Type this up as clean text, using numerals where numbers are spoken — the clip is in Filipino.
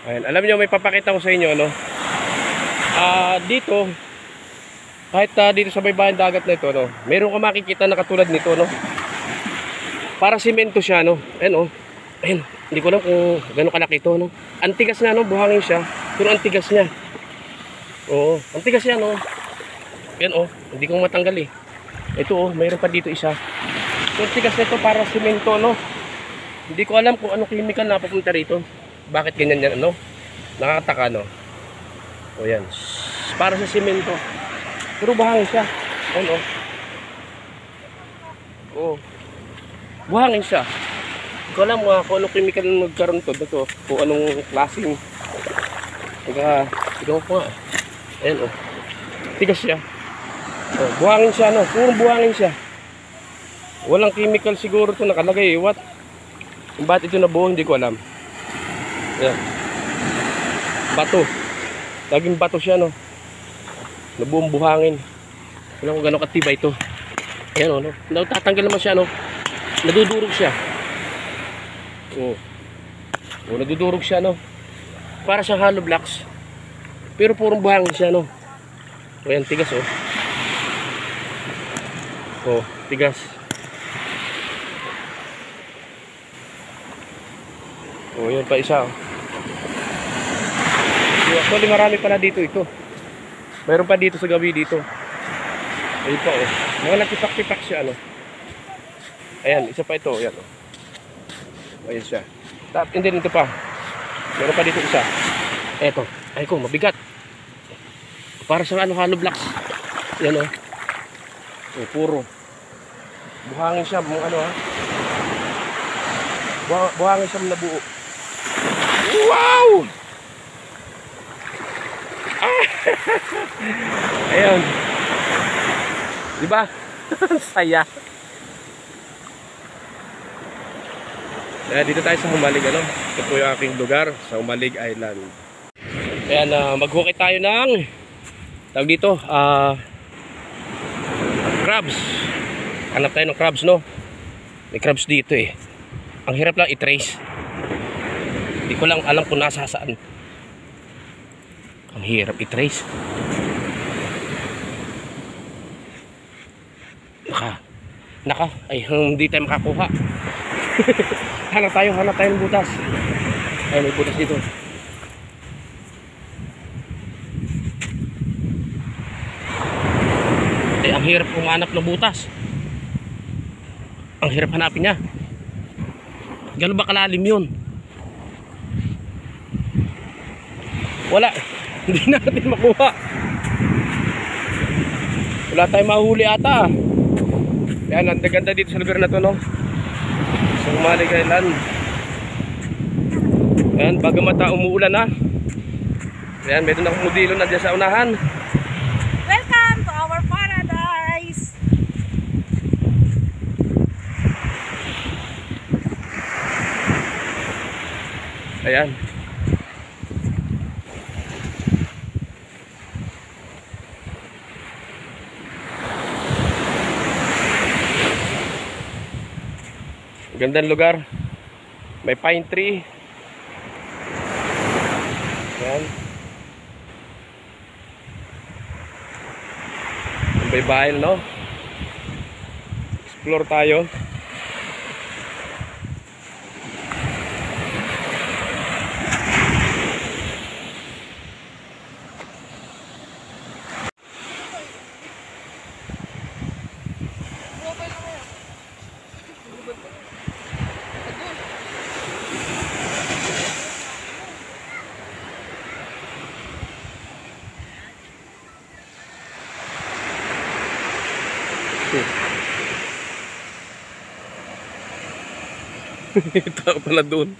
Ayan, alam niyo, may papakita ko sa inyo, no? Dito, kahit dito sa baybayin dagat na ito, no? Meron ka makikita na katulad nito, no? Para simento siya, no? Ayan, oh. Ayan, hindi ko alam kung gano'ng kalaki ito, no? Antigas nga, no? Buhangin siya. Pero antigas niya. Oo, antigas yan, no? Ayan, oh. Hindi ko matanggal, eh. Ito, oh. Mayroon pa dito isa. So, antigas na ito para simento, no? Hindi ko alam kung anong chemical na papunta rito. Bakit ganyan yan, ano? Nakakataka, no? O yan. Para sa simento. Pero buhangin siya. Ano? Oo. Buhangin siya. Hindi ko alam kung anong chemical na magkaroon to. Dito. Kung anong klaseng. Tignan ko nga. Ayan, oh. Tigas siya. Oh, buhangin siya, no? Puro buhangin siya. Walang chemical siguro to nakalagay. What? Kung bakit ito nabuo, hindi ko alam. Ayan. Bato. Laging bato siya, no? Nabuong buhangin. Alam ko gano'ng katibay ito. Ayan, no? Tatanggal naman siya, no? Nadudurog siya. Oo. Oo, nadudurog siya, no? Para siyang hollow blocks. Pero purong buhangin siya, no? Ayan, tigas, oh. Oh, tigas. Oh, yun pa isa, oh. Actually, marami pala dito ito. Mayroon pa dito sa gabi dito. Ayun pa, oh. Mga nagtipak-tipak siya, ano. Ayan, isa pa ito, ayan, oh. Ayan siya. And then ito pa. Mayroon pa dito isa. Eto. Ay ko, mabigat. Para sa ano, hollow blocks. Ayan, oh. Oh, puro. Buhangin siya, mga ano, ha. Buhangin siya nabuo. Wow! Ah! Ayun. Diba? Saya. Dito tayo sa Humalig, ano? Ito po yung aking lugar sa Humalig Island. Ayan, maghukay tayo ng tawag dito, crabs. Hanap tayo ng crabs, no? May crabs dito, eh. Ang hirap lang i-trace. Hindi ko lang alam kung nasa saan. Ang hirap i-trace. Naka, ay hindi tayo makakuha. hanap tayo ng butas. Ay, may butas dito. Ay, ang hirap humanap ng butas. Ang hirap hanapin niya. Gano'n ba kalalim yun? Wala. Hindi natin makuha. Wala tayong mahuli ata. Yan, ang ganda dito sa lugar na to, no? Sa Humalig Island. Yan, bagamata umuulan na. Yan, meron akong modelo na dyan sa unahan. Welcome to our paradise. Ayan. Gandang lugar. May pine tree. Ayan. Ang baybayin, no? Explore tayo. Ito pala doon.